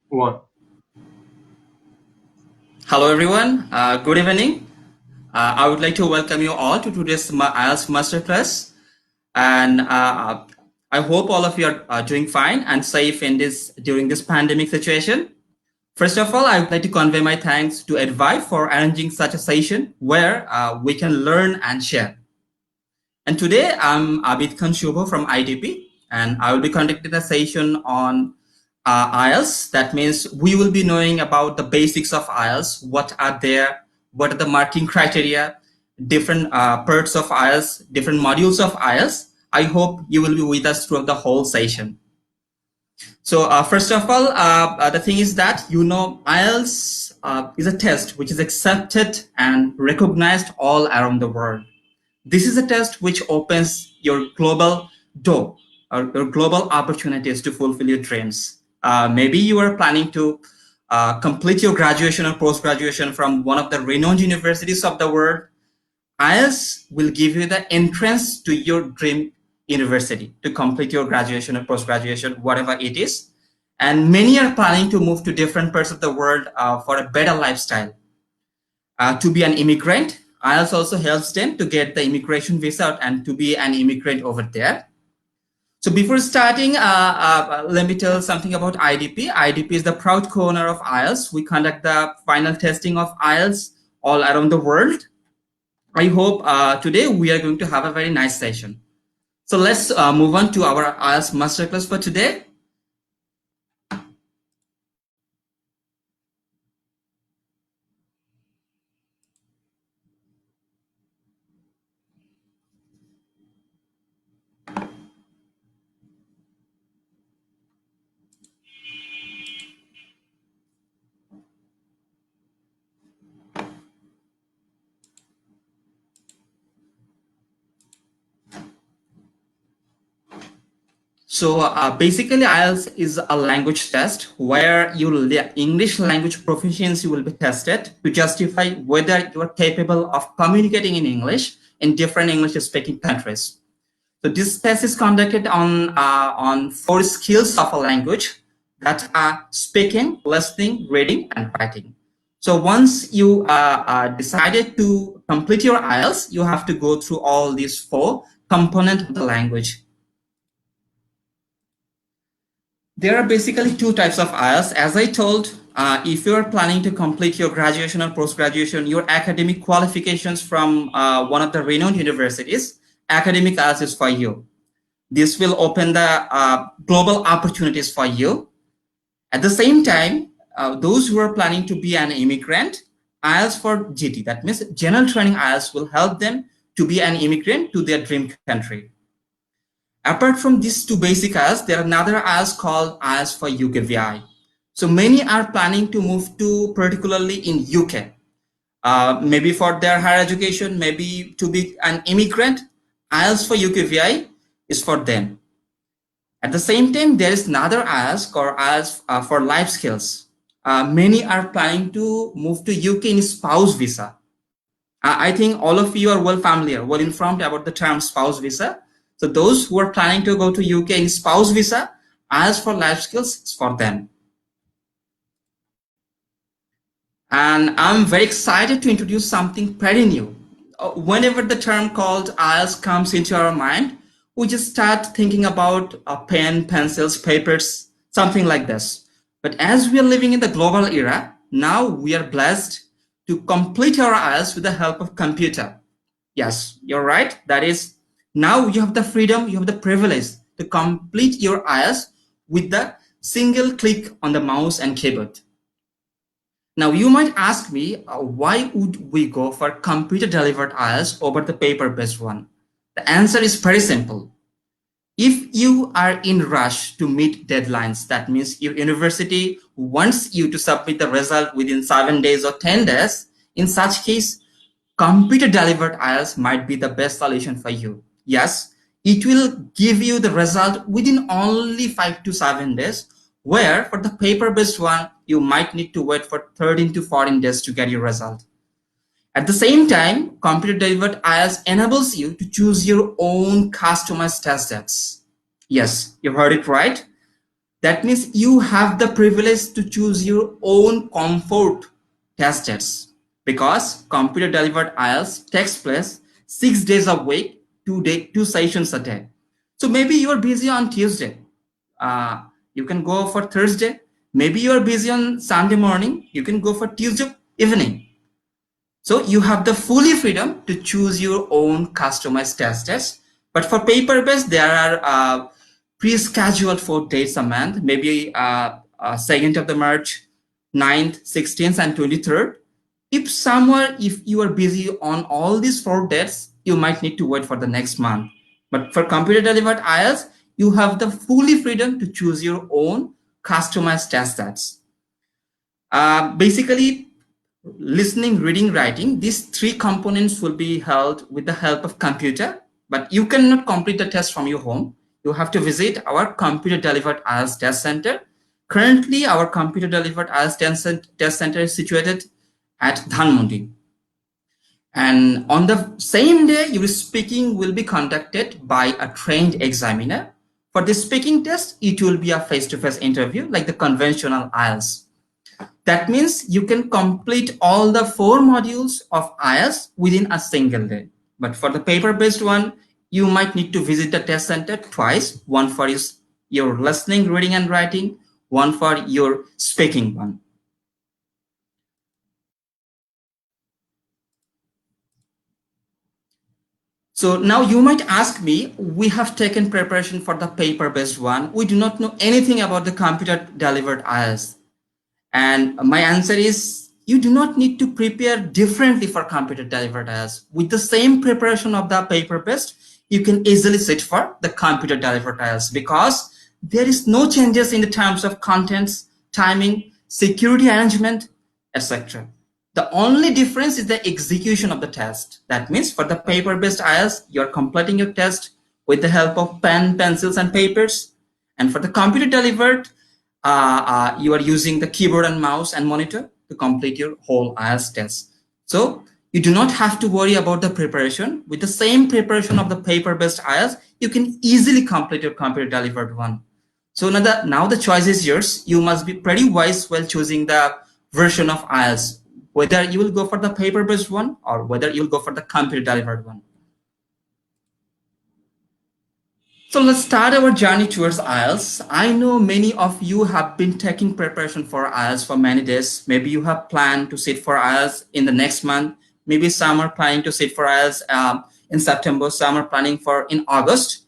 One. Hello, everyone. Good evening. I would like to welcome you all to today's IELTS Masterclass. And I hope all of you are doing fine and safe in this during this pandemic situation. First of all, I would like to convey my thanks to Edvive for arranging such a session where we can learn and share. And today I'm Abid Khan Shubho from IDP, and I will be conducting a session on IELTS. That means we will be knowing about the basics of IELTS, what are there, what are the marking criteria, different parts of IELTS, different modules of IELTS. I hope you will be with us throughout the whole session. So first of all, the thing is that IELTS is a test which is accepted and recognized all around the world. This is a test which opens your global door or your global opportunities to fulfill your dreams. Maybe you are planning to complete your graduation or post-graduation from one of the renowned universities of the world. IELTS will give you the entrance to your dream university to complete your graduation or post-graduation, whatever it is. And many are planning to move to different parts of the world for a better lifestyle. To be an immigrant, IELTS also helps them to get the immigration visa and to be an immigrant over there. So before starting, let me tell something about IDP. IDP is the proud co-owner of IELTS. We conduct the final testing of IELTS all around the world. I hope today we are going to have a very nice session. So let's move on to our IELTS masterclass for today. So basically, IELTS is a language test where your English language proficiency will be tested to justify whether you are capable of communicating in English in different English-speaking countries. So this test is conducted on four skills of a language that are speaking, listening, reading, and writing. So once you decided to complete your IELTS, you have to go through all these four components of the language. There are basically two types of IELTS. As I told, if you are planning to complete your graduation or post-graduation, your academic qualifications from one of the renowned universities, academic IELTS is for you. This will open the global opportunities for you. At the same time, those who are planning to be an immigrant, IELTS for GT, that means General Training IELTS, will help them to be an immigrant to their dream country. Apart from these two basic IELTS, there are another IELTS called IELTS for UKVI. So many are planning to move to, particularly in UK, maybe for their higher education, maybe to be an immigrant. IELTS for UKVI is for them. At the same time, there is another IELTS called IELTS for life skills. Many are planning to move to UK in spouse visa. I think all of you are well familiar, well informed about the term spouse visa. So those who are planning to go to UK in spouse visa, IELTS for life skills is for them. And I'm very excited to introduce something pretty new. Whenever the term called IELTS comes into our mind, we just start thinking about a pen, pencils, papers, something like this. But as we are living in the global era, now we are blessed to complete our IELTS with the help of computer. Yes, you're right. That is, now you have the freedom, you have the privilege to complete your IELTS with the single click on the mouse and keyboard. Now, you might ask me, why would we go for computer-delivered IELTS over the paper-based one? The answer is very simple. If you are in rush to meet deadlines, that means your university wants you to submit the result within 7 days or 10 days, in such case, computer-delivered IELTS might be the best solution for you. Yes, it will give you the result within only 5 to 7 days, where for the paper-based one, you might need to wait for 13 to 14 days to get your result. At the same time, computer-delivered IELTS enables you to choose your own customized test sets. Yes, you heard it right. That means you have the privilege to choose your own comfort testers, because computer delivered IELTS takes place 6 days a week, 2 sessions a day. So maybe you are busy on Tuesday. Uh, you can go for Thursday. Maybe you are busy on Sunday morning. You can go for Tuesday evening. So you have the fully freedom to choose your own customized test. But for paper-based, there are pre-scheduled for dates a month, maybe 2nd of the March, 9th, 16th, and 23rd. If you are busy on all these 4 dates, you might need to wait for the next month. But for computer delivered IELTS, you have the fully freedom to choose your own customized test sets. Basically, listening, reading, writing, these three components will be held with the help of computer, but you cannot complete the test from your home. You have to visit our computer delivered IELTS test center. Currently, our computer delivered IELTS test center is situated at Dhanmondi. And on the same day, your speaking will be conducted by a trained examiner. For the speaking test, it will be a face-to-face interview like the conventional IELTS. That means you can complete all the 4 modules of IELTS within a single day. But for the paper-based one, you might need to visit the test center twice, one for your listening, reading, and writing, one for your speaking one. So now you might ask me, we have taken preparation for the paper-based one. We do not know anything about the computer-delivered IELTS. And my answer is, you do not need to prepare differently for computer delivered IELTS. With the same preparation of the paper-based, you can easily sit for the computer delivered IELTS, because there is no changes in the terms of contents, timing, security arrangement, etc. The only difference is the execution of the test. That means for the paper-based IELTS, you're completing your test with the help of pen, pencils, and papers. And for the computer delivered, you are using the keyboard and mouse and monitor to complete your whole IELTS test. So you do not have to worry about the preparation. With the same preparation of the paper-based IELTS, you can easily complete your computer delivered one. So now the choice is yours. You must be pretty wise while choosing the version of IELTS, whether you will go for the paper-based one or whether you'll go for the computer delivered one. So let's start our journey towards IELTS. I know many of you have been taking preparation for IELTS for many days. Maybe you have planned to sit for IELTS in the next month. Maybe some are planning to sit for IELTS in September. Some are planning for in August.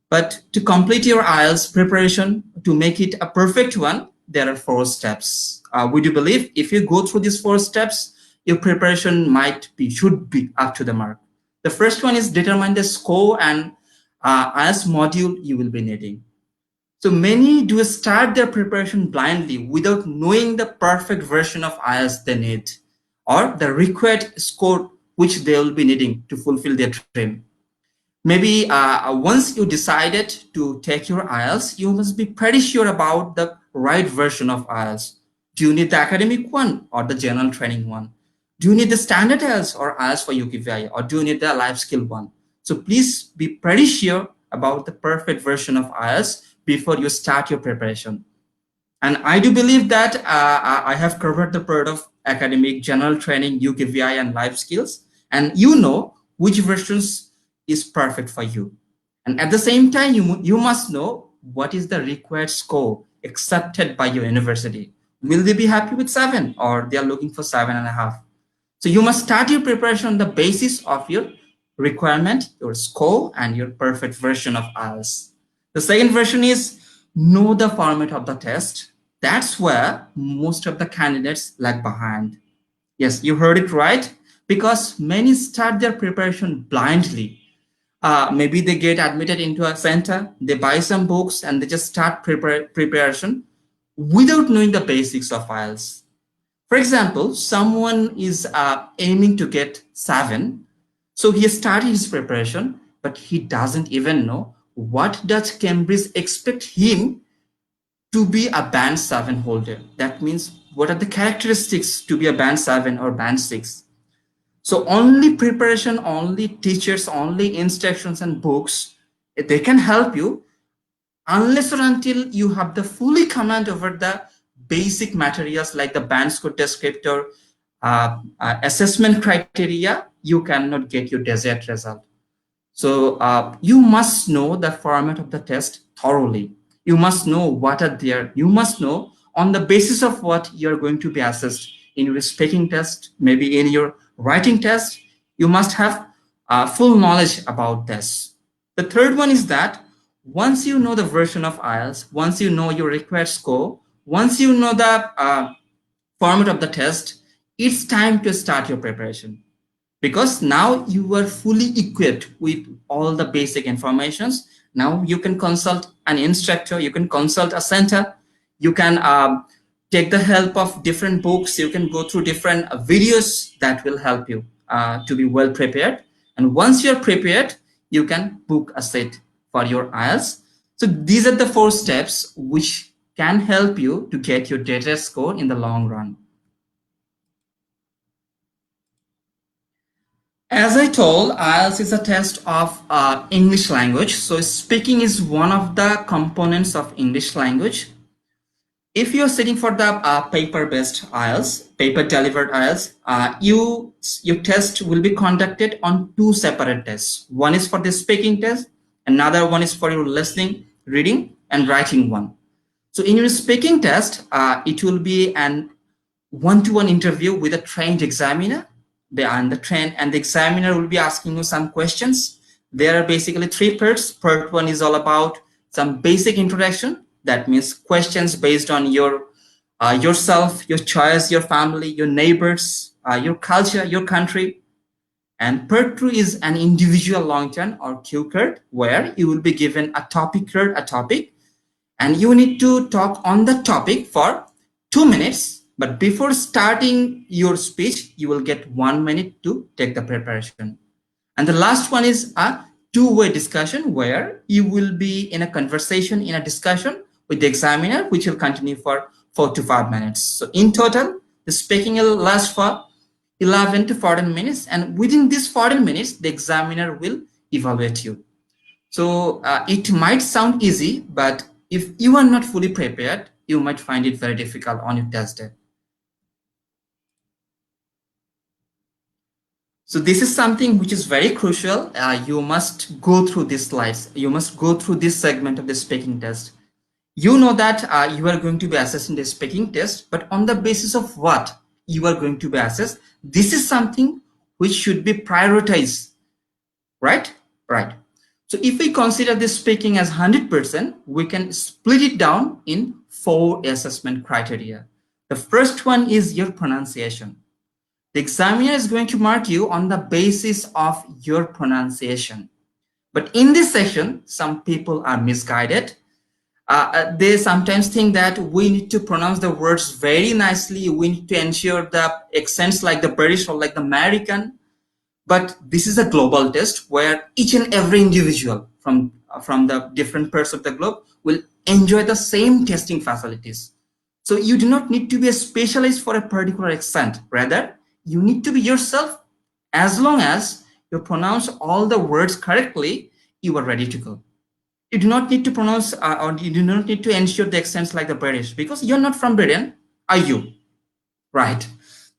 But to complete your IELTS preparation, to make it a perfect one, there are 4 steps. We do believe if you go through these 4 steps, your preparation should be up to the mark. The first one is determine the score and IELTS module you will be needing. So many do start their preparation blindly without knowing the perfect version of IELTS they need or the required score which they will be needing to fulfill their dream. Maybe once you decided to take your IELTS, you must be pretty sure about the right version of IELTS. Do you need the academic one or the general training one? Do you need the standard IELTS or IELTS for UKVI, or do you need the life skill one? So please be pretty sure about the perfect version of IELTS before you start your preparation. And I do believe that I have covered the part of academic, general training, UKVI, and life skills, and you know which versions is perfect for you. And at the same time, you must know what is the required score accepted by your university. Will they be happy with 7 or they are looking for 7.5? So you must start your preparation on the basis of your requirement, your score, and your perfect version of IELTS. The second version is know the format of the test. That's where most of the candidates lag behind. Yes, you heard it right, because many start their preparation blindly. Maybe they get admitted into a center, they buy some books, and they just start preparation without knowing the basics of IELTS. For example, someone is aiming to get 7, so he started his preparation, but he doesn't even know what does Cambridge expect him to be a band 7 holder. That means what are the characteristics to be a band 7 or band 6. So only preparation, only teachers, only instructions and books, they can help you. unless or until you have the fully command over the basic materials like the band score descriptor, assessment criteria, you cannot get your desired result. So you must know the format of the test thoroughly. You must know what are there. You must know on the basis of what you're going to be assessed in your speaking test, maybe in your writing test. You must have full knowledge about this. The third one is that once you know the version of IELTS, once you know your required score, once you know the format of the test, it's time to start your preparation, because now you are fully equipped with all the basic informations. Now you can consult an instructor, you can consult a center, you can take the help of different books, you can go through different videos that will help you to be well prepared. And once you're prepared, you can book a seat for your IELTS. So these are the four steps which can help you to get your data score in the long run. As I told, IELTS is a test of English language. So speaking is one of the components of English language. If you're sitting for the paper-based IELTS, paper-delivered IELTS, your test will be conducted on two separate tests. One is for the speaking test, another one is for your listening, reading, and writing one. So in your speaking test, it will be an one-to-one interview with a trained examiner. The examiner will be asking you some questions. There are basically three parts. Part one is all about some basic introduction. That means questions based on yourself, your choice, your family, your neighbors, your culture, your country. And part two is an individual long term or cue card, where you will be given a topic card, a topic, and you need to talk on the topic for 2 minutes. But before starting your speech, you will get 1 minute to take the preparation. And the last one is a two-way discussion, where you will be in a conversation, in a discussion with the examiner, which will continue for 4 to 5 minutes. So in total, the speaking will last for 11 to 14 minutes. And within these 14 minutes, the examiner will evaluate you. So it might sound easy, but if you are not fully prepared, you might find it very difficult on your test day. So this is something which is very crucial. You must go through these slides. You must go through this segment of the speaking test. You know that you are going to be assessed in the speaking test, but on the basis of what you are going to be assessed, this is something which should be prioritized, right? Right. So if we consider this speaking as 100%, we can split it down in four assessment criteria. The first one is your pronunciation. The examiner is going to mark you on the basis of your pronunciation. But in this section, some people are misguided. They sometimes think that we need to pronounce the words very nicely. We need to ensure the accents like the British or like the American. But this is a global test where each and every individual from the different parts of the globe will enjoy the same testing facilities. So you do not need to be a specialist for a particular accent. Rather, you need to be yourself. As long as you pronounce all the words correctly, you are ready to go. You do not need to pronounce or you do not need to ensure the accents like the British, because you're not from Britain, are you? Right.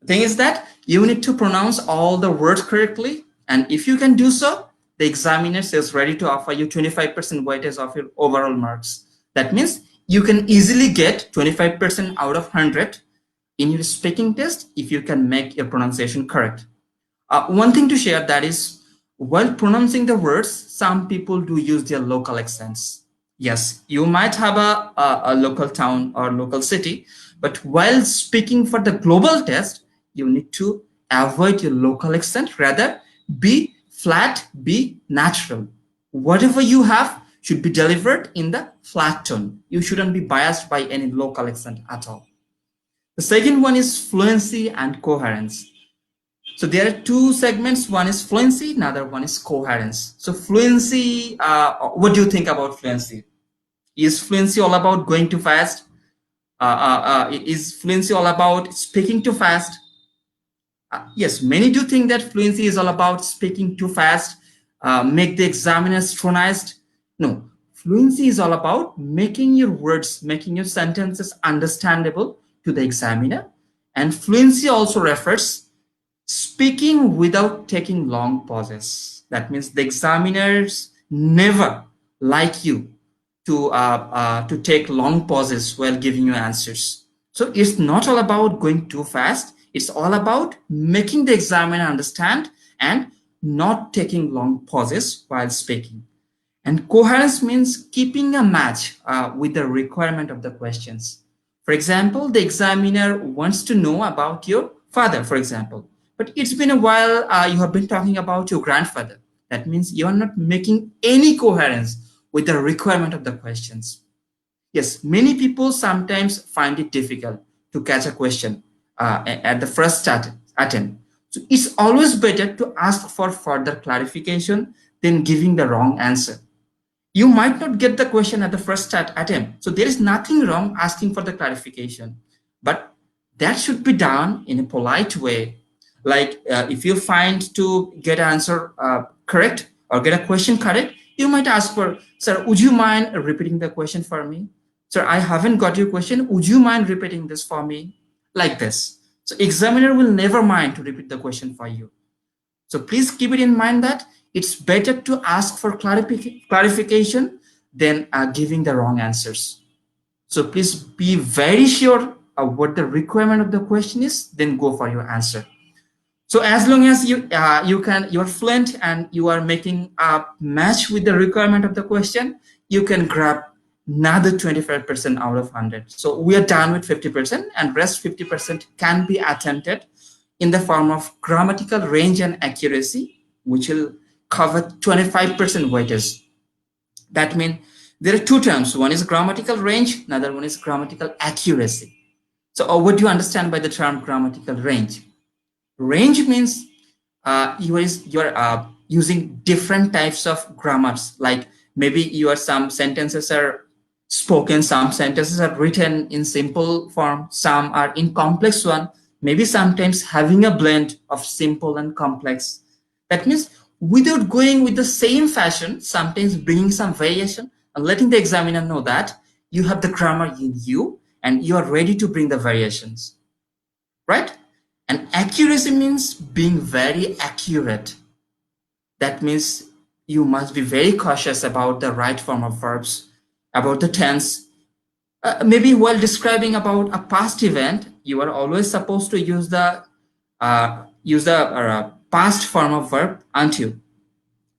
The thing is that you need to pronounce all the words correctly. And if you can do so, the examiner is ready to offer you 25% weightage of your overall marks. That means you can easily get 25% out of 100 in your speaking test if you can make your pronunciation correct. One thing to share, that is, while pronouncing the words, some people do use their local accents. Yes, you might have a local town or local city, but while speaking for the global test, you need to avoid your local accent. Rather, be flat, be natural. Whatever you have should be delivered in the flat tone. You shouldn't be biased by any local accent at all. The second one is fluency and coherence. So there are two segments. One is fluency, another one is coherence. So fluency, what do you think about fluency? Is fluency all about going too fast? Is fluency all about speaking too fast? Yes, many do think that fluency is all about speaking too fast, make the examiner synchronized. No, Fluency is all about making your words, making your sentences understandable to the examiner. And fluency also refers speaking without taking long pauses. That means the examiners never like you to take long pauses while giving you answers. So it's not all about going too fast. It's all about making the examiner understand and not taking long pauses while speaking. And coherence means keeping a match with the requirement of the questions. For example, the examiner wants to know about your father, for example, but it's been a while you have been talking about your grandfather. That means you're not making any coherence with the requirement of the questions. Yes, many people sometimes find it difficult to catch a question at the first attempt. So it's always better to ask for further clarification than giving the wrong answer. You might not get the question at the first attempt. So there is nothing wrong asking for the clarification, but that should be done in a polite way. Like if you find to get an answer correct or get a question correct, you might ask for, sir, would you mind repeating the question for me? Sir, I haven't got your question. Would you mind repeating this for me? Like this. So examiner will never mind to repeat the question for you. So please keep it in mind that it's better to ask for clarification than giving the wrong answers. So please be very sure of what the requirement of the question is, then go for your answer. So as long as you're fluent and you are making a match with the requirement of the question, you can grab another 25% out of 100. So we are done with 50%, and rest 50% can be attempted in the form of grammatical range and accuracy, which will cover 25% weightage. That means there are two terms. One is grammatical range, another one is grammatical accuracy. So what do you understand by the term grammatical range? Range means you're using different types of grammars. Like maybe some sentences are spoken, some sentences are written in simple form, some are in complex one, maybe sometimes having a blend of simple and complex. That means without going with the same fashion, sometimes bringing some variation and letting the examiner know that you have the grammar in you and you are ready to bring the variations, right? And accuracy means being very accurate. That means you must be very cautious about the right form of verbs, about the tense. Maybe while describing about a past event, you are always supposed to use the past form of verb until.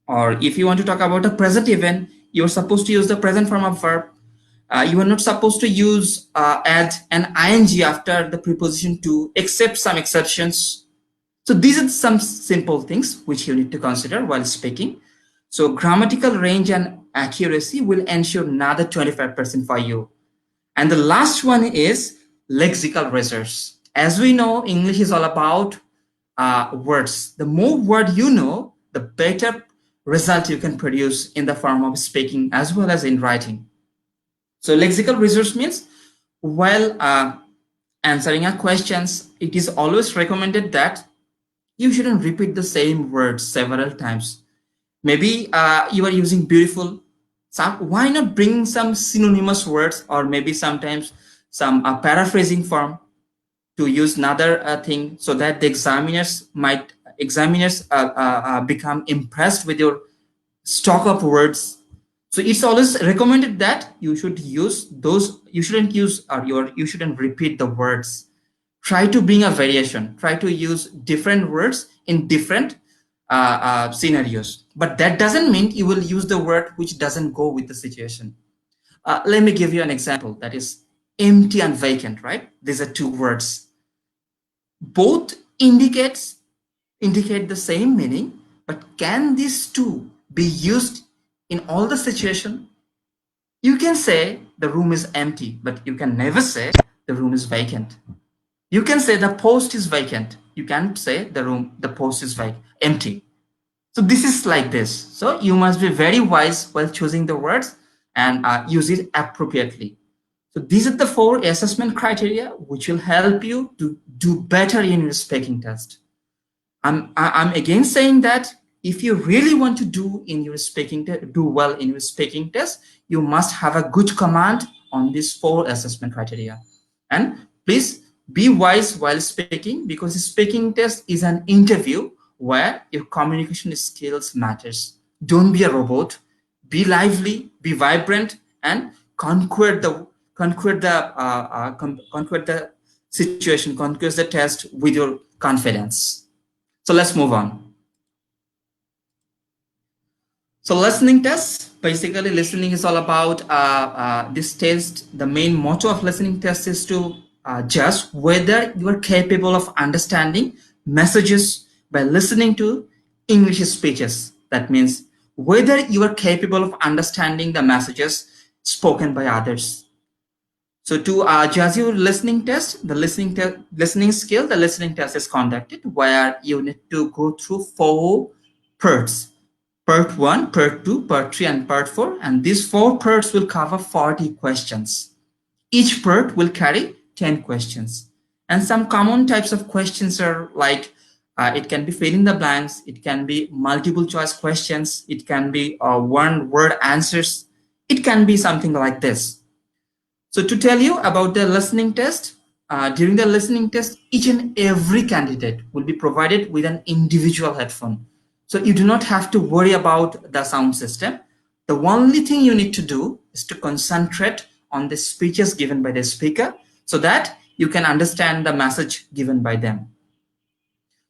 Or if you want to talk about a present event, you're supposed to use the present form of verb. You are not supposed to use add an ing after the preposition to, except some exceptions. So these are some simple things which you need to consider while speaking. So grammatical range and accuracy will ensure another 25% for you. And the last one is lexical resource. As we know, English is all about words. The more word you know, the better result you can produce in the form of speaking as well as in writing. So lexical resource means while answering a questions, it is always recommended that you shouldn't repeat the same words several times. Maybe you are using beautiful. So why not bring some synonymous words, or maybe sometimes some paraphrasing form to use another thing, so that the examiners become impressed with your stock of words. So it's always recommended that you should use those. You shouldn't use you shouldn't repeat the words. Try to bring a variation. Try to use different words in different scenarios. But that doesn't mean you will use the word which doesn't go with the situation. Let me give you an example. That is empty and vacant, right? These are two words. Both indicate the same meaning, but can these two be used in all the situation? You can say the room is empty, but you can never say the room is vacant. You can say the post is vacant. You can't say the post is empty. So this is like this. So you must be very wise while choosing the words and use it appropriately. So these are the 4 assessment criteria which will help you to do better in your speaking test. I'm again saying that if you really want to do well in your speaking test, you must have a good command on these 4 assessment criteria. And please be wise while speaking, because speaking test is an interview where your communication skills matters. Don't be a robot. Be lively, be vibrant, and conquer the situation, conquer the test with your confidence. So let's move on. So listening test, basically listening is all about this test. The main motto of listening test is to judge whether you are capable of understanding messages by listening to English speeches. That means whether you are capable of understanding the messages spoken by others. So to judge your listening test, listening skill, the listening test is conducted where you need to go through 4 parts. Part 1, Part 2, Part 3, and Part 4. And these 4 parts will cover 40 questions. Each part will carry 10 questions. And some common types of questions are like it can be fill in the blanks, it can be multiple choice questions, it can be one word answers, it can be something like this. So to tell you about the listening test, during the listening test, each and every candidate will be provided with an individual headphone. So you do not have to worry about the sound system. The only thing you need to do is to concentrate on the speeches given by the speaker so that you can understand the message given by them.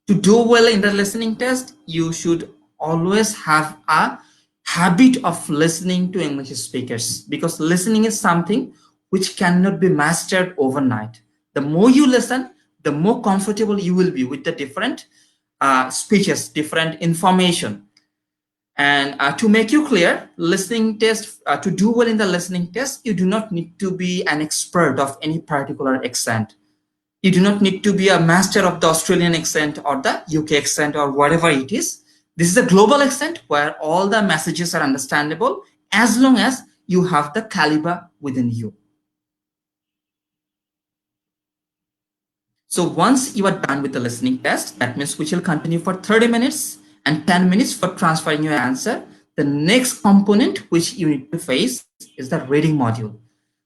To do well in the listening test, you should always have a habit of listening to English speakers, because listening is something which cannot be mastered overnight. The more you listen, the more comfortable you will be with the different speeches, different information. And to make you clear, listening test, to do well in the listening test, you do not need to be an expert of any particular accent. You do not need to be a master of the Australian accent or the UK accent or whatever it is. This is a global accent where all the messages are understandable as long as you have the caliber within you. So once you are done with the listening test, that means which will continue for 30 minutes and 10 minutes for transferring your answer. The next component which you need to face is the reading module.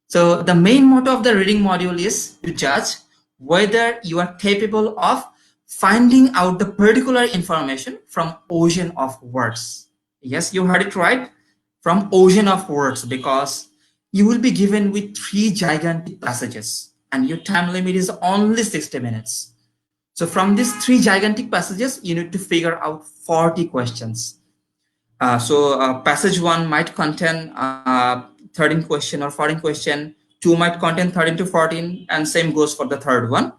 So the main motto of the reading module is to judge whether you are capable of finding out the particular information from ocean of words. Yes, you heard it right, from ocean of words, because you will be given with 3 gigantic passages and your time limit is only 60 minutes. So from these 3 gigantic passages, you need to figure out 40 questions. Passage 1 might contain 13 question or 14 question, 2 might contain 13 to 14, and same goes for the third one.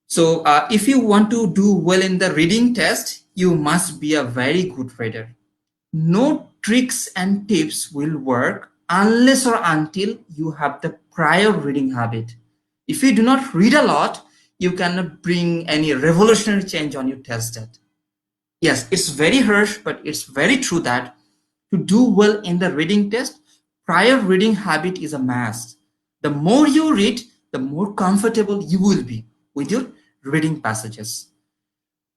So if you want to do well in the reading test, you must be a very good reader. No tricks and tips will work unless or until you have the prior reading habit. If you do not read a lot, you cannot bring any revolutionary change on your test set. Yes, it's very harsh, but it's very true that to do well in the reading test, prior reading habit is a must. The more you read, the more comfortable you will be with your reading passages.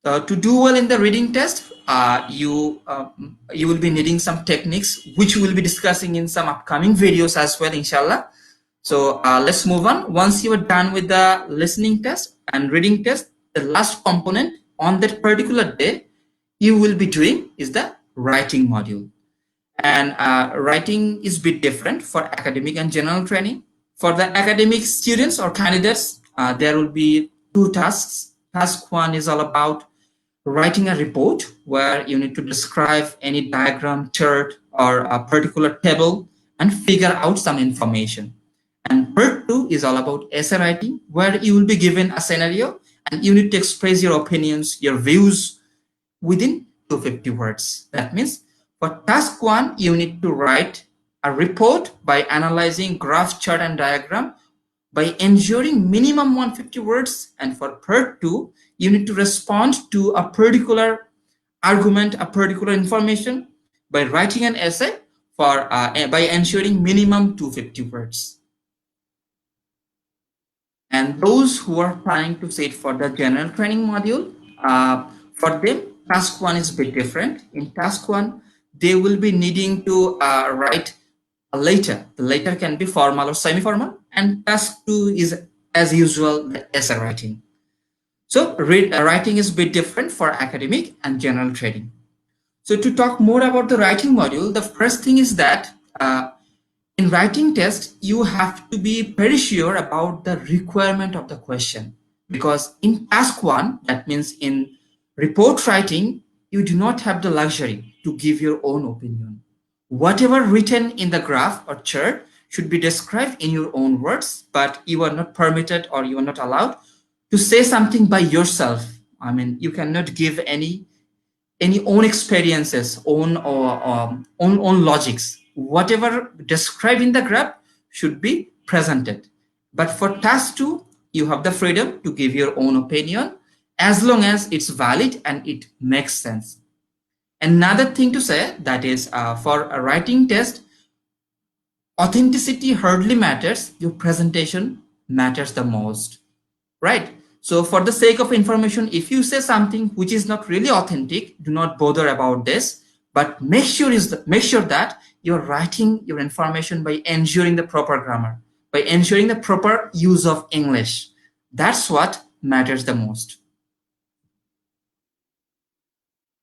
To do well in the reading test, you will be needing some techniques which we will be discussing in some upcoming videos as well, inshallah. So let's move on. Once you are done with the listening test and reading test, the last component on that particular day you will be doing is the writing module. And writing is a bit different for academic and general training. For the academic students or candidates, there will be 2 tasks. Task 1 is all about writing a report where you need to describe any diagram, chart, or a particular table and figure out some information. And part 2 is all about essay writing, where you will be given a scenario and you need to express your opinions, your views within 250 words. That means for task 1, you need to write a report by analyzing graph, chart, and diagram by ensuring minimum 150 words. And for part 2, you need to respond to a particular argument, a particular information by writing an essay for by ensuring minimum 250 words. And those who are planning to sit for the general training module, for them, task 1 is a bit different. In task 1, they will be needing to write a letter. The letter can be formal or semi-formal, and task 2 is, as usual, the essay writing. So writing is a bit different for academic and general trading. So to talk more about the writing module, the first thing is that in writing test, you have to be very sure about the requirement of the question. Because in task 1, that means in report writing, you do not have the luxury to give your own opinion. Whatever written in the graph or chart should be described in your own words, but you are not permitted or you are not allowed to say something by yourself. I mean, you cannot give any own experiences, own logics. Whatever described in the graph should be presented. But for task 2, you have the freedom to give your own opinion as long as it's valid and it makes sense. Another thing to say, that is for a writing test, authenticity hardly matters, your presentation matters the most, right? So for the sake of information, if you say something which is not really authentic, do not bother about this, but make sure that you're writing your information by ensuring the proper grammar, by ensuring the proper use of English. That's what matters the most.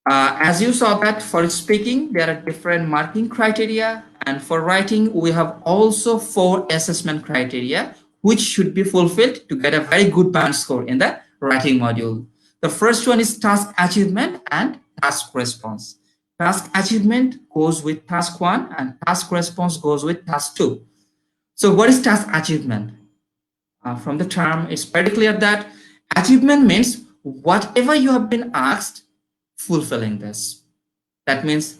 As you saw that for speaking, there are different marking criteria, and for writing, we have also 4 assessment criteria, which should be fulfilled to get a very good band score in the writing module. The first one is task achievement and task response. Task achievement goes with task 1 and task response goes with task 2. So what is task achievement? From the term, it's pretty clear that achievement means whatever you have been asked, fulfilling this. That means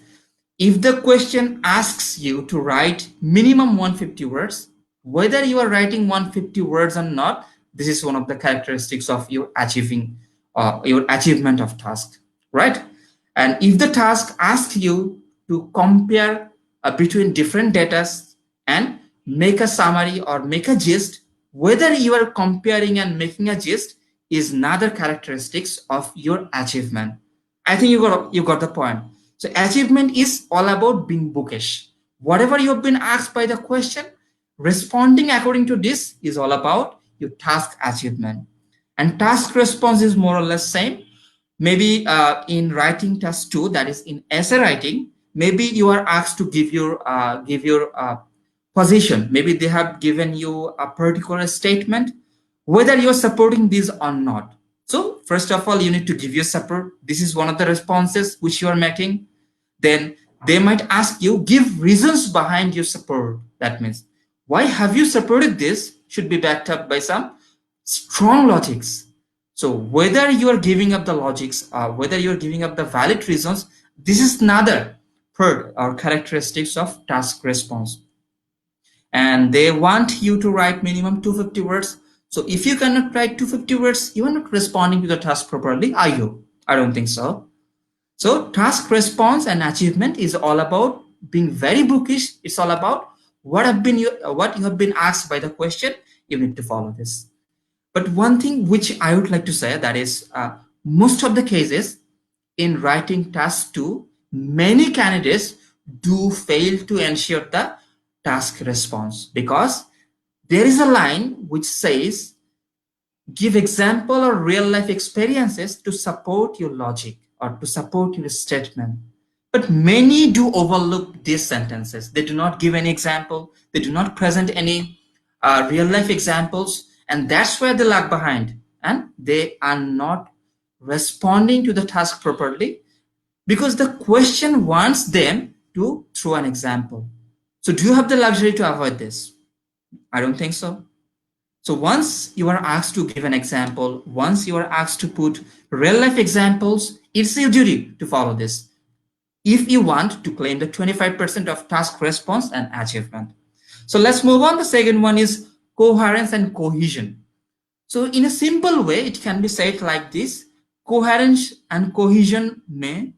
if the question asks you to write minimum 150 words, whether you are writing 150 words or not, this is one of the characteristics of your achievement of task, right? And if the task asks you to compare between different data and make a summary or make a gist, whether you are comparing and making a gist is another characteristics of your achievement. I think you got the point. So achievement is all about being bookish. Whatever you have been asked by the question, responding according to this is all about your task achievement. And task response is more or less same. Maybe in writing task 2, that is in essay writing, maybe you are asked to give your position. Maybe they have given you a particular statement, whether you're supporting this or not. So first of all, you need to give your support. This is one of the responses which you are making. Then they might ask you, give reasons behind your support. That means, why have you supported this should be backed up by some strong logics. So whether you are giving up the logics, whether you are giving up the valid reasons, this is another part or characteristics of task response. And they want you to write minimum 250 words. So if you cannot write 250 words, you are not responding to the task properly, are you? I don't think so. So task response and achievement is all about being very bookish. It's all about what you have been asked by the question. You need to follow this. But one thing which I would like to say, that is most of the cases in writing task 2, many candidates do fail to ensure the task response, because there is a line which says give example or real life experiences to support your logic or to support your statement. But many do overlook these sentences. They do not give any example. They do not present any real life examples. And that's where they lag behind. And they are not responding to the task properly because the question wants them to throw an example. So do you have the luxury to avoid this? I don't think so. So once you are asked to give an example, once you are asked to put real life examples, it's your duty to follow this if you want to claim the 25% of task response and achievement. So let's move on. The second one is coherence and cohesion. So in a simple way, it can be said like this: coherence and cohesion mean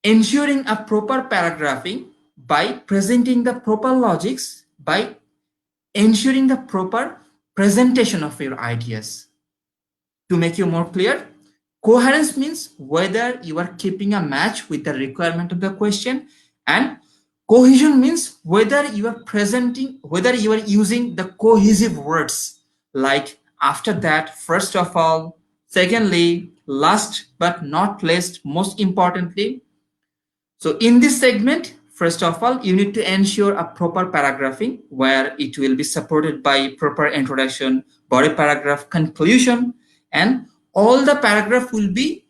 ensuring a proper paragraphing by presenting the proper logics, by ensuring the proper presentation of your ideas. To make you more clear, Coherence means whether you are keeping a match with the requirement of the question, and cohesion means whether you are using the cohesive words like after that, first of all, secondly, last but not least, most importantly. So in this segment, first of all, you need to ensure a proper paragraphing where it will be supported by proper introduction, body paragraph, conclusion, and all the paragraph will be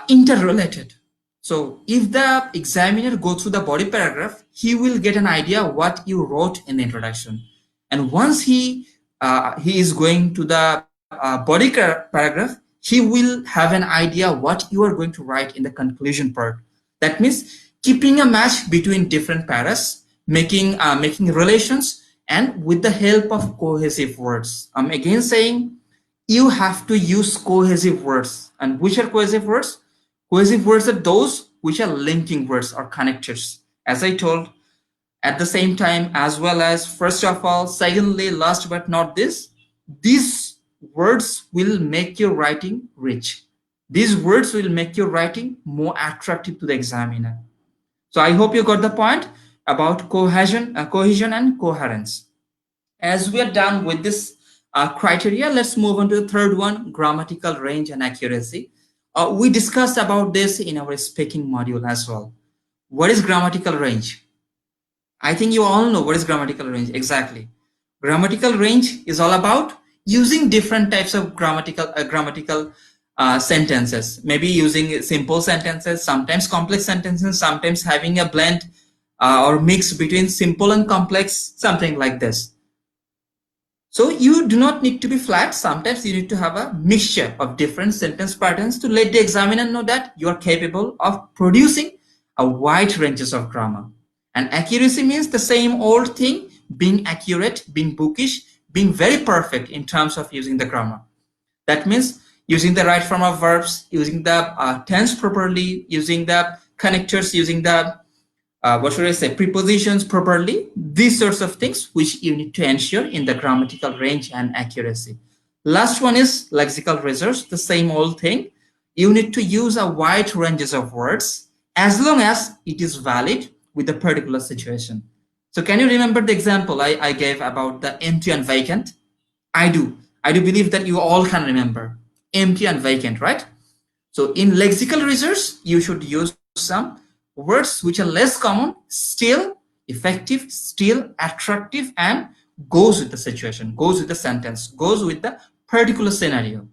interrelated. So if the examiner goes through the body paragraph, he will get an idea what you wrote in the introduction. And once he is going to the paragraph, he will have an idea what you are going to write in the conclusion part. That means keeping a match between different paras, making relations, and with the help of cohesive words. I'm again saying you have to use cohesive words. And which are cohesive words? Cohesive words are those which are linking words or connectors. As I told, at the same time, as well as first of all, secondly, last but not this, these words will make your writing rich. These words will make your writing more attractive to the examiner. So I hope you got the point about cohesion and coherence. As we are done with this criteria, let's move on to the third one, grammatical range and accuracy. We discussed about this in our speaking module as well. What is grammatical range? I think you all know what is grammatical range exactly. Grammatical range is all about using different types of grammatical sentences. Maybe using simple sentences, sometimes complex sentences, sometimes having a blend or mix between simple and complex, something like this. So you do not need to be flat. Sometimes you need to have a mixture of different sentence patterns to let the examiner know that you are capable of producing a wide ranges of grammar. And accuracy means the same old thing, being accurate, being bookish, being very perfect in terms of using the grammar. That means using the right form of verbs, using the tense properly, using the connectors, using the what should I say, prepositions properly, these sorts of things which you need to ensure in the grammatical range and accuracy. Last one is lexical resource, the same old thing. You need to use a wide ranges of words as long as it is valid with a particular situation. So can you remember the example I gave about the empty and vacant? I do. I do believe that you all can remember empty and vacant, right? So in lexical resource, you should use some words which are less common, still effective, still attractive, and goes with the situation, goes with the sentence, goes with the particular scenario,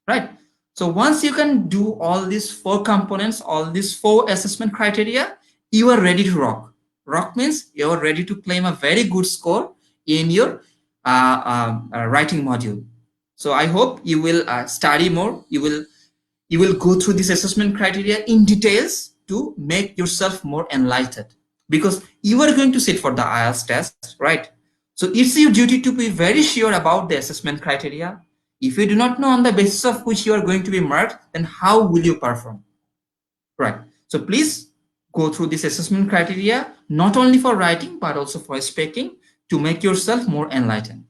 right? So once you can do all these four components, all these four assessment criteria, you are ready to rock. Rock means you are ready to claim a very good score in your writing module. So I hope you will study more. You will go through this assessment criteria in details to make yourself more enlightened, because you are going to sit for the IELTS test, right? So it's your duty to be very sure about the assessment criteria. If you do not know on the basis of which you are going to be marked, then how will you perform? Right. So please go through this assessment criteria, not only for writing, but also for speaking, to make yourself more enlightened.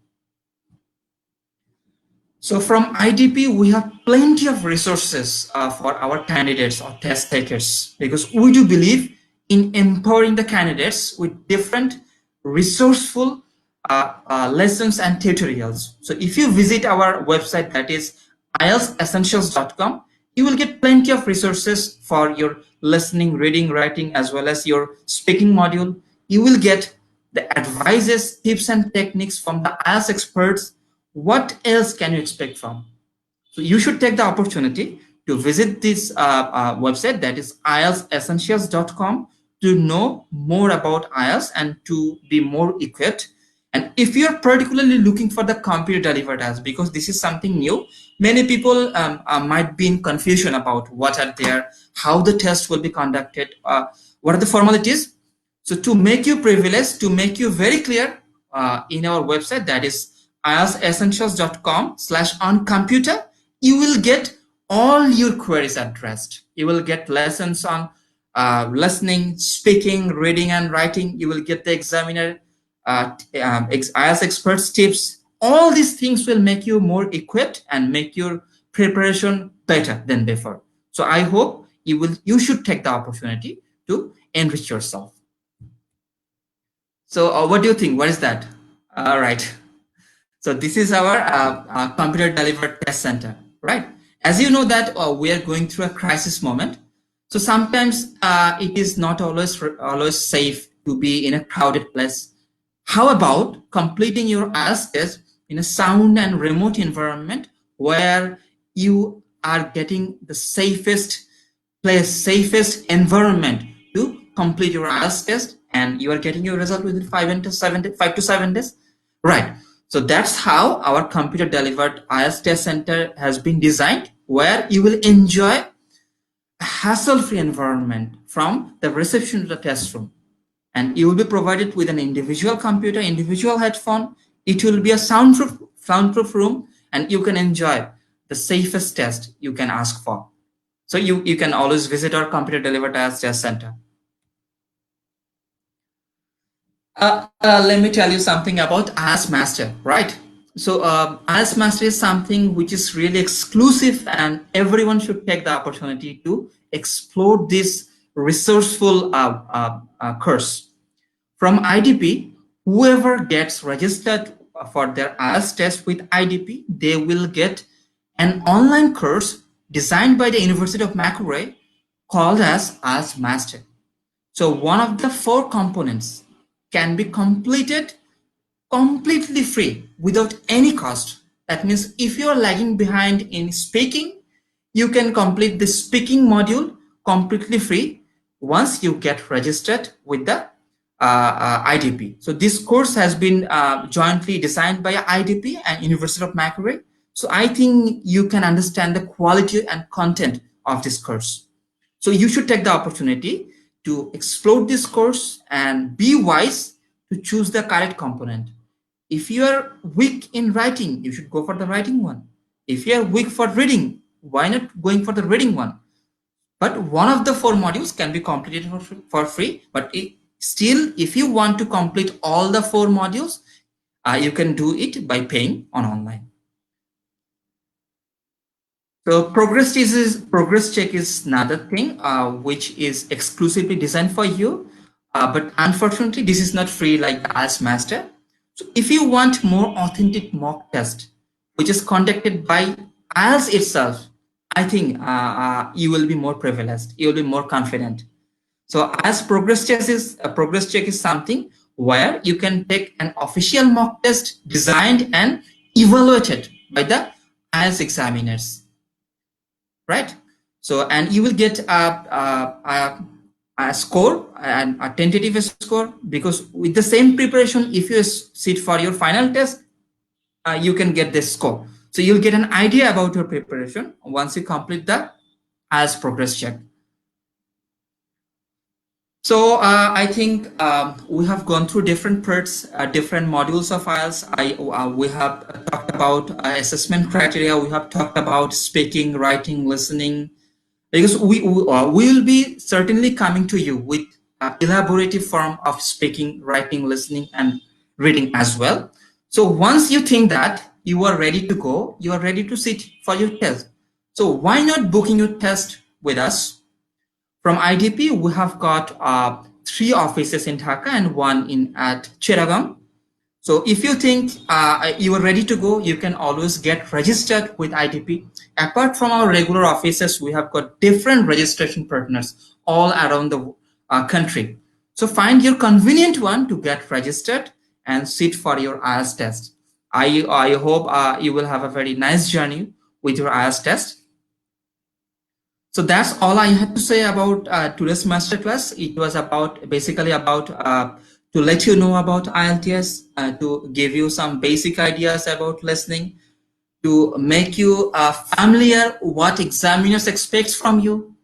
So from IDP, we have plenty of resources for our candidates or test takers, because we do believe in empowering the candidates with different resourceful lessons and tutorials. So if you visit our website, that is IELTSessentials.com, you will get plenty of resources for your listening, reading, writing, as well as your speaking module. You will get the advices, tips, and techniques from the IELTS experts. What else can you expect from? So you should take the opportunity to visit this website, that is IELTSessentials.com, to know more about IELTS and to be more equipped. And if you're particularly looking for the computer delivered test, because this is something new, many people might be in confusion about what are there, how the test will be conducted, what are the formalities. So to make you privileged, to make you very clear, in our website, that is IELTSessentials.com/on-computer, you will get all your queries addressed. You will get lessons on listening, speaking, reading, and writing. You will get the examiner IELTS experts tips. All these things will make you more equipped and make your preparation better than before. So I hope you should take the opportunity to enrich yourself. So what do you think? What is that? All right. So this is our computer delivered test center, right? As you know that we are going through a crisis moment. So sometimes it is not always safe to be in a crowded place. How about completing your IELTS test in a sound and remote environment where you are getting the safest place, safest environment to complete your IELTS test, and you are getting your result within 5 to 7 days, right? So that's how our computer delivered IELTS test center has been designed, where you will enjoy a hassle-free environment from the reception to the test room, and you will be provided with an individual computer, individual headphone. It will be a soundproof room, and you can enjoy the safest test you can ask for. So you can always visit our computer delivered IELTS test center. Let me tell you something about IELTS Master, right? So IELTS Master is something which is really exclusive, and everyone should take the opportunity to explore this resourceful course. From IDP, whoever gets registered for their IELTS test with IDP, they will get an online course designed by the University of Macquarie called as IELTS Master. So one of the 4 components can be completed completely free without any cost. That means if you are lagging behind in speaking, you can complete the speaking module completely free once you get registered with the IDP. So this course has been jointly designed by IDP and University of Macquarie. So I think you can understand the quality and content of this course. So you should take the opportunity to explore this course and be wise to choose the correct component. If you are weak in writing, you should go for the writing one. If you are weak for reading, why not going for the reading one? But one of the 4 modules can be completed for free. But still, if you want to complete all the 4 modules, you can do it by paying on online. So progress check is another thing which is exclusively designed for you. But unfortunately, this is not free like the IELTS Master. So if you want more authentic mock test, which is conducted by IELTS itself, I think you will be more privileged. You will be more confident. So as progress check is something where you can take an official mock test designed and evaluated by the IELTS examiners, right? So, and you will get a score and a tentative score, because with the same preparation, if you sit for your final test, you can get this score. So you'll get an idea about your preparation once you complete the IELTS progress check. So I think we have gone through different parts, different modules of IELTS. We have talked about assessment criteria. We have talked about speaking, writing, listening, because we will be certainly coming to you with elaborative form of speaking, writing, listening, and reading as well. So once you think that you are ready to go, you are ready to sit for your test. So why not booking your test with us? From IDP, we have got 3 offices in Dhaka and 1 at Chittagong. So if you think you are ready to go, you can always get registered with IDP. Apart from our regular offices, we have got different registration partners all around the country. So find your convenient one to get registered and sit for your IELTS test. I hope you will have a very nice journey with your IELTS test. So that's all I had to say about today's masterclass. It was basically about to let you know about IELTS, to give you some basic ideas about listening, to make you familiar what examiners expects from you.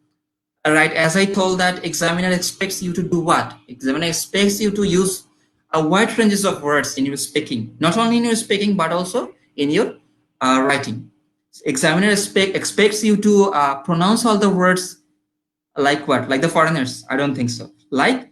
All right, as I told that examiner expects you to do what? Examiner expects you to use a wide ranges of words in your speaking, not only in your speaking, but also in your writing. Examiner expects you to pronounce all the words like what? Like the foreigners? I don't think so. Like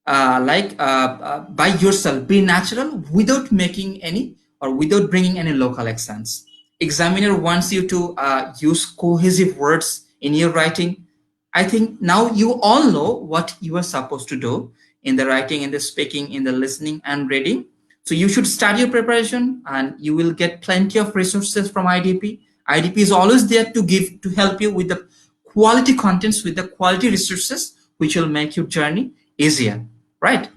by yourself, be natural without making any or without bringing any local accents. examiner wants you to use cohesive words in your writing. I think now you all know what you are supposed to do in the writing, in the speaking, in the listening and reading. So you should start your preparation, and you will get plenty of resources from IDP. IDP is always there to give, to help you with the quality contents, with the quality resources, which will make your journey easier, right?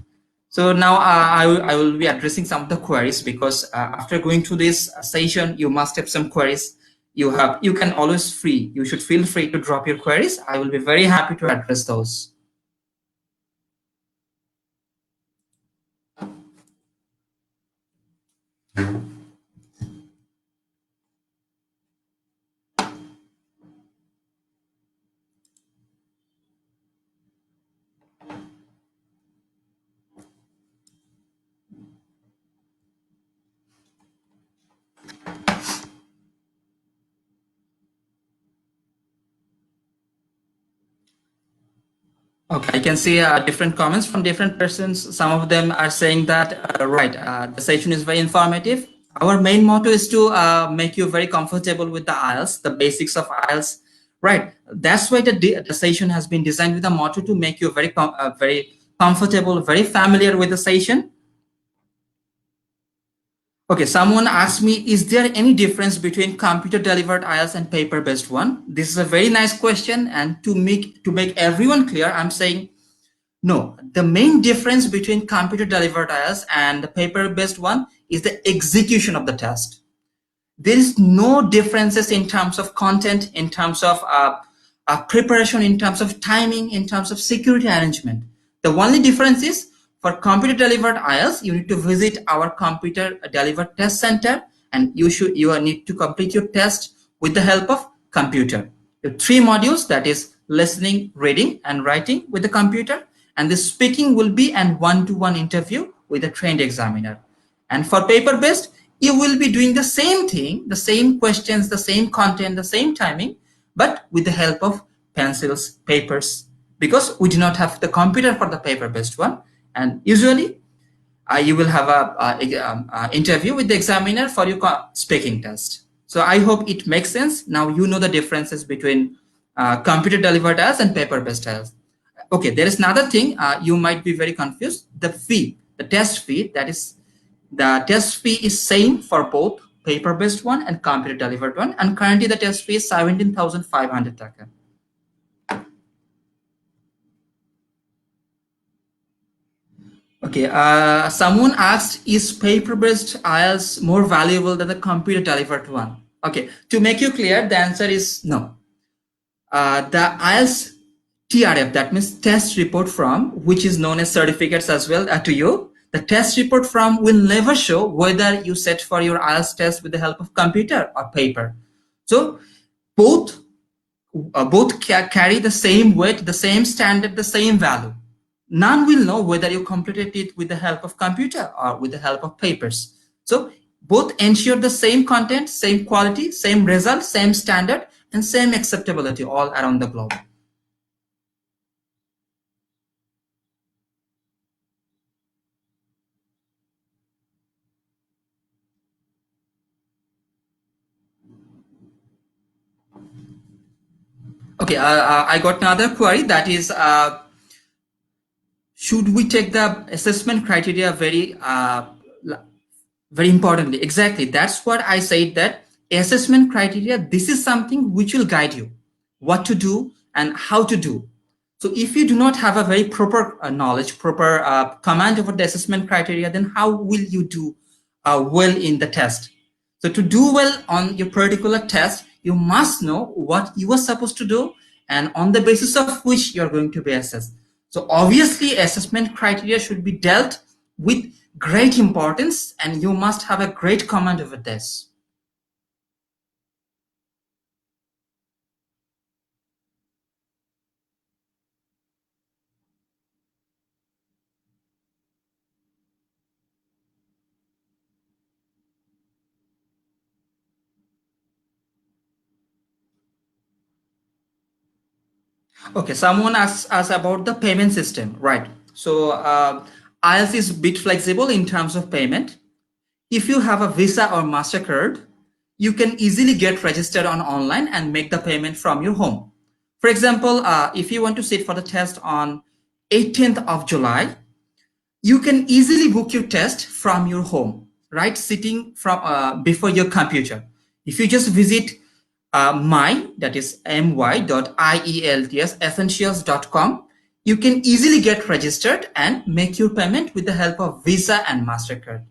So now I will be addressing some of the queries, because after going through this session, you must have some queries. You can always free. You should feel free to drop your queries. I will be very happy to address those. Okay, I can see different comments from different persons. Some of them are saying that, right, the session is very informative. Our main motto is to make you very comfortable with the IELTS, the basics of IELTS. Right, that's why the session has been designed with a motto to make you very comfortable, very familiar with the session. Okay, someone asked me, is there any difference between computer delivered IELTS and paper based one? This is a very nice question, and to make everyone clear, I'm saying no. The main difference between computer delivered IELTS and the paper based one is the execution of the test. There is no differences in terms of content, in terms of preparation, in terms of timing, in terms of security arrangement. The only difference is, for computer delivered IELTS, you need to visit our computer delivered test center, and you need to complete your test with the help of computer. The three modules, that is listening, reading and writing with the computer, and the speaking will be an one-to-one interview with a trained examiner. And for paper based, you will be doing the same thing, the same questions, the same content, the same timing, but with the help of pencils, papers, because we do not have the computer for the paper based one. And usually you will have a interview with the examiner for your speaking test. So I hope it makes sense. Now you know the differences between computer delivered as and paper based as. Okay, there is another thing you might be very confused. The fee, the test fee, that is, the test fee is same for both paper based one and computer delivered one, and currently the test fee is 17,500 taka. Okay, someone asked, is paper-based IELTS more valuable than the computer-delivered one? Okay, to make you clear, the answer is no. The IELTS TRF, that means test report from, which is known as certificates as well to you, the test report from will never show whether you set for your IELTS test with the help of computer or paper. So both carry the same weight, the same standard, the same value. None will know whether you completed it with the help of computer or with the help of papers. So both ensure the same content, same quality, same result, same standard, and same acceptability all around the globe. Okay, I got another query, that is, should we take the assessment criteria very importantly? Exactly, that's what I said, that assessment criteria, this is something which will guide you what to do and how to do. So if you do not have a very proper knowledge, proper command over the assessment criteria, then how will you do well in the test? So to do well on your particular test, you must know what you are supposed to do and on the basis of which you're going to be assessed. So obviously assessment criteria should be dealt with great importance, and you must have a great command over this. Okay, someone asks us about the payment system, right? So IELTS is a bit flexible in terms of payment. If you have a Visa or MasterCard, you can easily get registered on online and make the payment from your home. For example, if you want to sit for the test on 18th of July, you can easily book your test from your home, right? Sitting from before your computer. If you just visit that is my.ieltsessentials.com, you can easily get registered and make your payment with the help of Visa and MasterCard.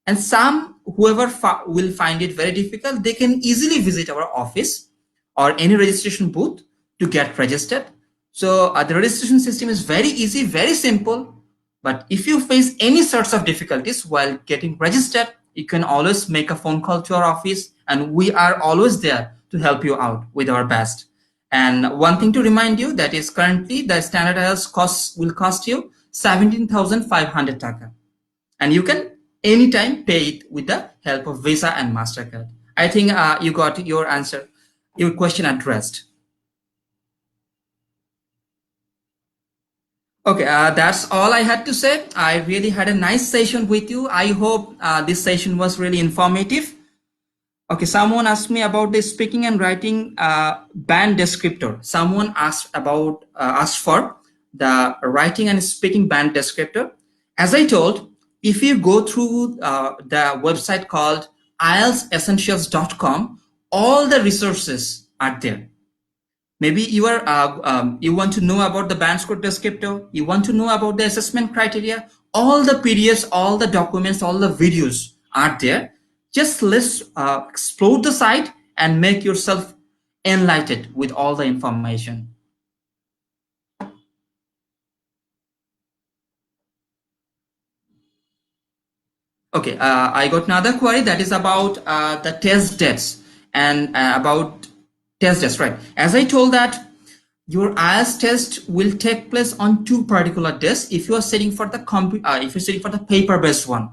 And some whoever will find it very difficult, they can easily visit our office or any registration booth to get registered. So the registration system is very easy, very simple. But if you face any sorts of difficulties while getting registered, you can always make a phone call to our office, and we are always there to help you out with our best. And one thing to remind you, that is currently the standard IELTS cost will cost you 17,500 taka, and you can anytime pay it with the help of Visa and MasterCard. I think you got your answer, your question addressed. Okay, that's all I had to say. I really had a nice session with you. I hope this session was really informative. Okay, someone asked me about the speaking and writing band descriptor. Someone asked for the writing and speaking band descriptor. As I told, if you go through the website called IELTSessentials.com, all the resources are there. Maybe you want to know about the band score descriptor, you want to know about the assessment criteria, all the PDFs, all the documents, all the videos are there. Just let's explore the site and make yourself enlightened with all the information. Okay, I got another query that is about the test dates and about test dates, right? As I told that your IELTS test will take place on two particular days if you are setting for the if you're setting for the paper-based one.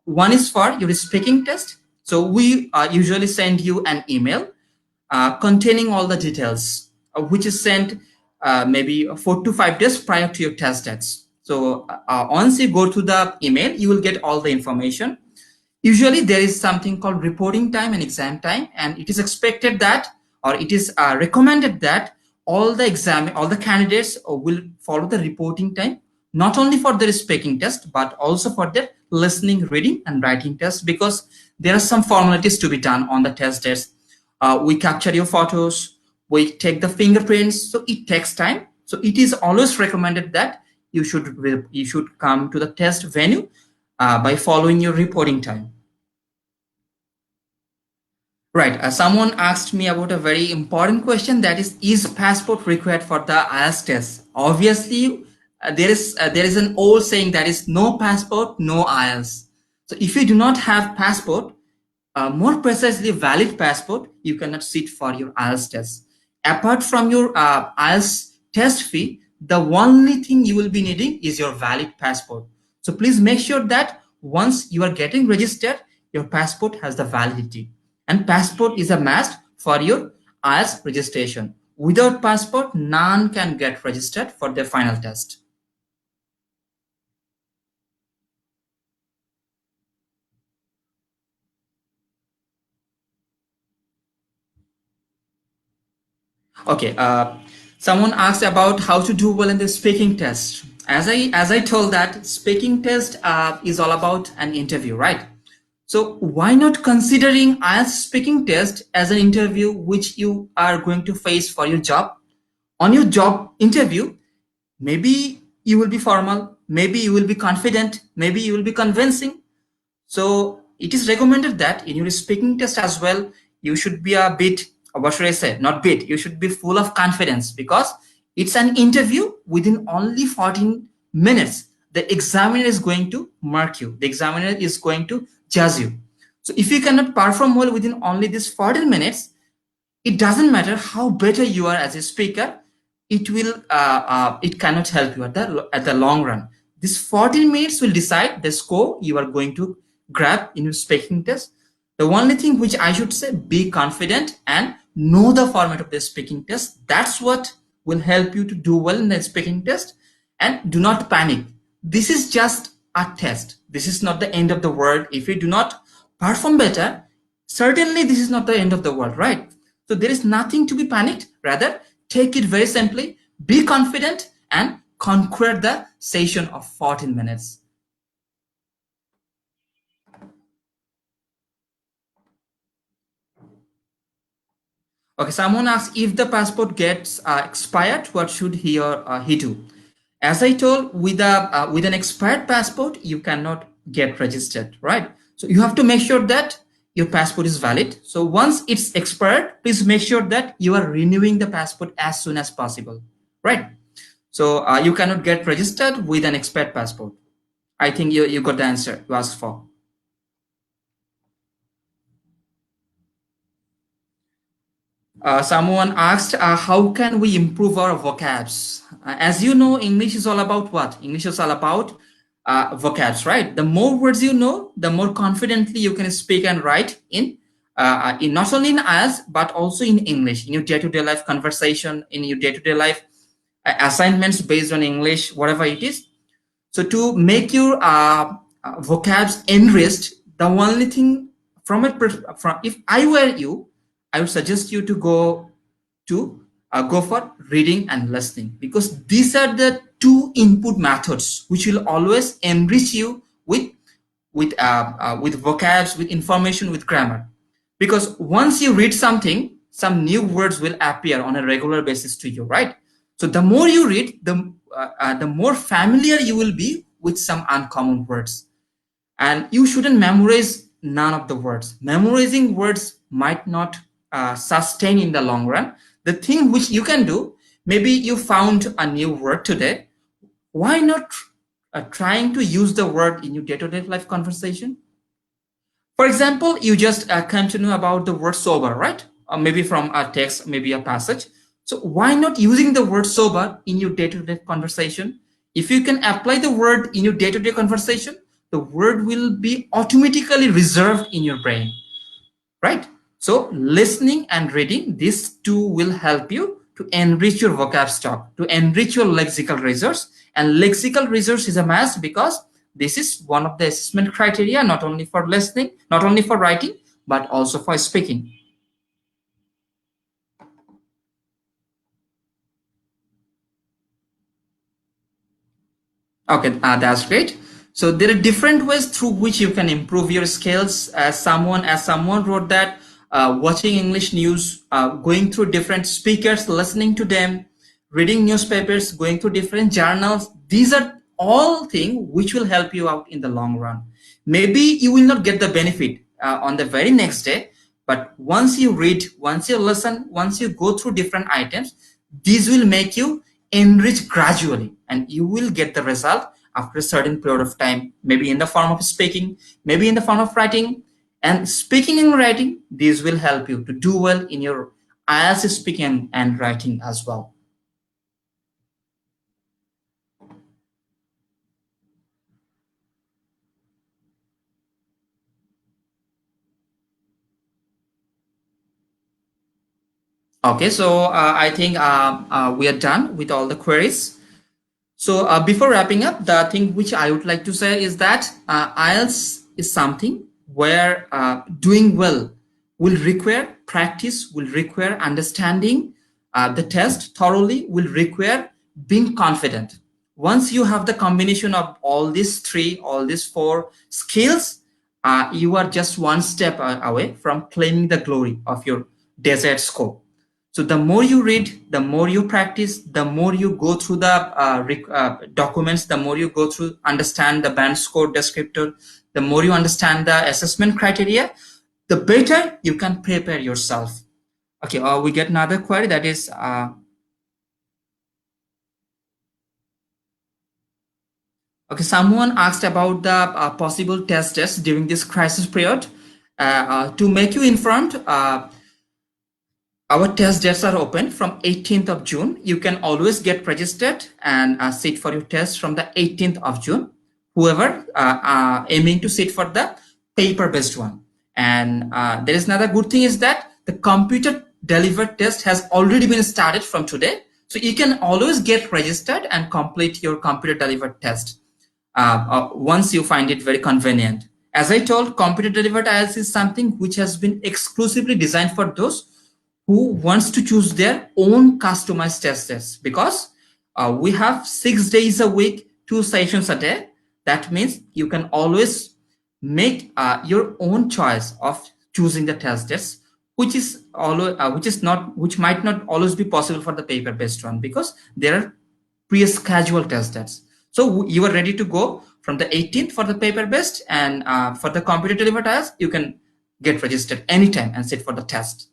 One is for your speaking test. So we usually send you an email containing all the details, which is sent maybe 4 to 5 days prior to your test dates. So once you go to the email, you will get all the information. Usually there is something called reporting time and exam time, and it is expected that, or it is recommended that all the candidates will follow the reporting time, not only for their speaking test, but also for their listening, reading, and writing test, because there are some formalities to be done on the test days. We capture your photos, we take the fingerprints, so it takes time. So it is always recommended that you should come to the test venue by following your reporting time. Right. Someone asked me about a very important question, that is passport required for the IELTS test? Obviously, there is an old saying that is no passport, no IELTS. So if you do not have passport, more precisely valid passport, you cannot sit for your IELTS test. Apart from your IELTS test fee, the only thing you will be needing is your valid passport. So please make sure that once you are getting registered, your passport has the validity. And passport is a must for your IELTS registration. Without passport, none can get registered for their final test. Okay, someone asked about how to do well in the speaking test. As I told that speaking test is all about an interview, right? So why not considering IELTS speaking test as an interview which you are going to face for your job? On your job interview, maybe you will be formal, maybe you will be confident, maybe you will be convincing. So it is recommended that in your speaking test as well, you should be a bit, or what should I say, not bit, you should be full of confidence, because it's an interview within only 14 minutes. The examiner is going to mark you. The examiner is going to judge you. So if you cannot perform well within only these 14 minutes, it doesn't matter how better you are as a speaker, it cannot help you at the long run. This 14 minutes will decide the score you are going to grab in your speaking test. The only thing which I should say, be confident and know the format of the speaking test. That's what will help you to do well in the speaking test. And do not panic. This is just a test. This is not the end of the world. If you do not perform better, Certainly, this is not the end of the world, right? So there is nothing to be panicked. Rather, take it very simply, be confident, and conquer the session of 14 minutes. Okay, someone asks if the passport gets expired, what should he or he do? As I told, with an expired passport, you cannot get registered, right? So you have to make sure that your passport is valid. So once it's expired, please make sure that you are renewing the passport as soon as possible, right? So you cannot get registered with an expired passport. I think you got the answer you asked for. Someone asked, how can we improve our vocabs? As you know, English is all about what? English is all about vocabs, right? The more words you know, the more confidently you can speak and write in not only in IELTS, but also in English, in your day-to-day life conversation, in your day-to-day life assignments based on English, whatever it is. So to make your vocabs enriched, the only thing from if I were you, I would suggest you to go for reading and listening, because these are the two input methods which will always enrich you with vocabs, with information, with grammar. Because once you read something, some new words will appear on a regular basis to you, right? So the more you read, the more familiar you will be with some uncommon words. And you shouldn't memorize none of the words. Memorizing words might not sustain in the long run. The thing which you can do, maybe you found a new word today. Why not trying to use the word in your day-to-day life conversation? For example, you just come to know about the word sober, right? Or maybe from a text, maybe a passage. So why not using the word sober in your day-to-day conversation? If you can apply the word in your day-to-day conversation, the word will be automatically reserved in your brain, right? So listening and reading, these two will help you to enrich your vocab stock, to enrich your lexical resource. And lexical resource is a must, because this is one of the assessment criteria, not only for listening, not only for writing, but also for speaking. Okay, that's great. So there are different ways through which you can improve your skills. As someone wrote that, watching English news, going through different speakers, listening to them, reading newspapers, going through different journals. These are all things which will help you out in the long run. Maybe you will not get the benefit on the very next day, but once you read, once you listen, once you go through different items, these will make you enrich gradually, and you will get the result after a certain period of time, maybe in the form of speaking, maybe in the form of writing. And speaking and writing, these will help you to do well in your IELTS speaking and writing as well. Okay, so I think we are done with all the queries. So before wrapping up, the thing which I would like to say is that IELTS is something where doing well will require practice, will require understanding the test thoroughly, will require being confident. Once you have the combination of all these three, all these four skills, you are just one step away from claiming the glory of your desired score. So the more you read, the more you practice, the more you go through the documents, the more you go through, understand the band score descriptor, the more you understand the assessment criteria, the better you can prepare yourself. Okay, we get another query that is, okay, someone asked about the possible tests during this crisis period. To make you informed, our test dates are open from 18th of June. You can always get registered and sit for your test from the 18th of June. Whoever aiming to sit for the paper-based one. And there is another good thing is that the computer delivered test has already been started from today. So you can always get registered and complete your computer delivered test once you find it very convenient. As I told, computer delivered IELTS is something which has been exclusively designed for those who wants to choose their own customized test sets, because we have 6 days a week, 2 sessions a day. That means you can always make your own choice of choosing the test sets, which is always which might not always be possible for the paper based one, because there are pre-scheduled test sets. So you are ready to go from the 18th for the paper based, and for the computer delivered IELTS, you can get registered anytime and sit for the test.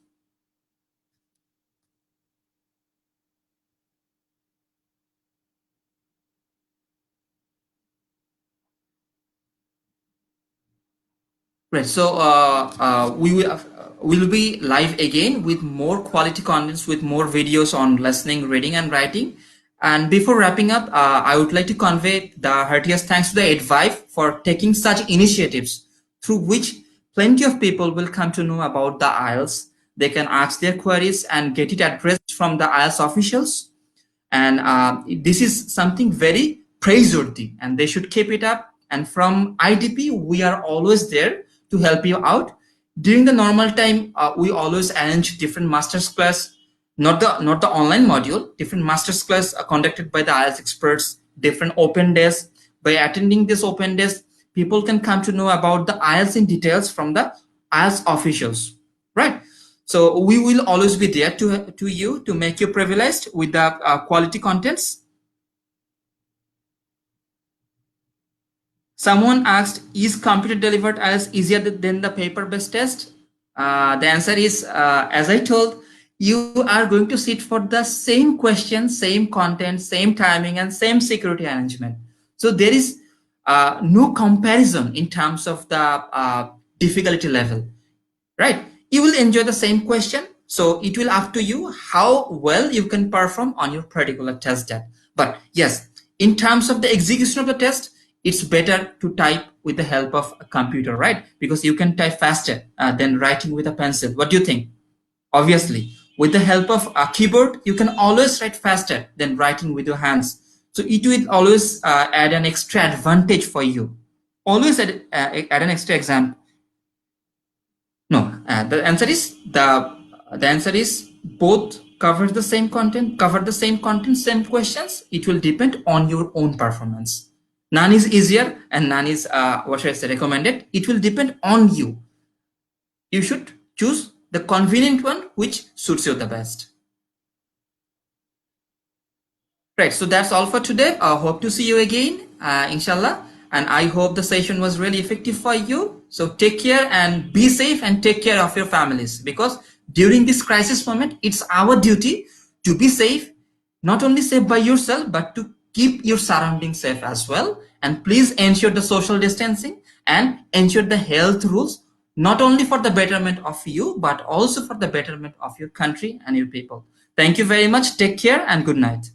Right. So we will be live again with more quality contents, with more videos on listening, reading, and writing. And before wrapping up, I would like to convey the heartiest thanks to the Edvive for taking such initiatives through which plenty of people will come to know about the IELTS. They can ask their queries and get it addressed from the IELTS officials, and this is something very praiseworthy, and they should keep it up. And from IDP, we are always there to help you out. During the normal time, we always arrange different masters class, not the online module, different masters class conducted by the IELTS experts, different open days. By attending this open days, people can come to know about the IELTS in details from the IELTS officials, right? So we will always be there to you to make you privileged with the quality contents. Someone asked, is computer delivered as easier than the paper-based test? The answer is, as I told, you are going to sit for the same question, same content, same timing, and same security arrangement. So there is no comparison in terms of the difficulty level, right? You will enjoy the same question. So it will up to you how well you can perform on your particular test that. But yes, in terms of the execution of the test, it's better to type with the help of a computer, right? Because you can type faster than writing with a pencil. What do you think? Obviously, with the help of a keyboard, you can always write faster than writing with your hands. So it will always add an extra advantage for you. Always add an extra example. No, the answer is both cover the same content, same questions. It will depend on your own performance. None is easier and none is what should I say, recommended. It will depend on you. You should choose the convenient one which suits you the best. Right, so that's all for today. I hope to see you again, inshallah. And I hope the session was really effective for you. So take care and be safe and take care of your families, because during this crisis moment, it's our duty to be safe, not only safe by yourself, but to keep your surroundings safe as well. And please ensure the social distancing and ensure the health rules, not only for the betterment of you, but also for the betterment of your country and your people. Thank you very much. Take care and good night.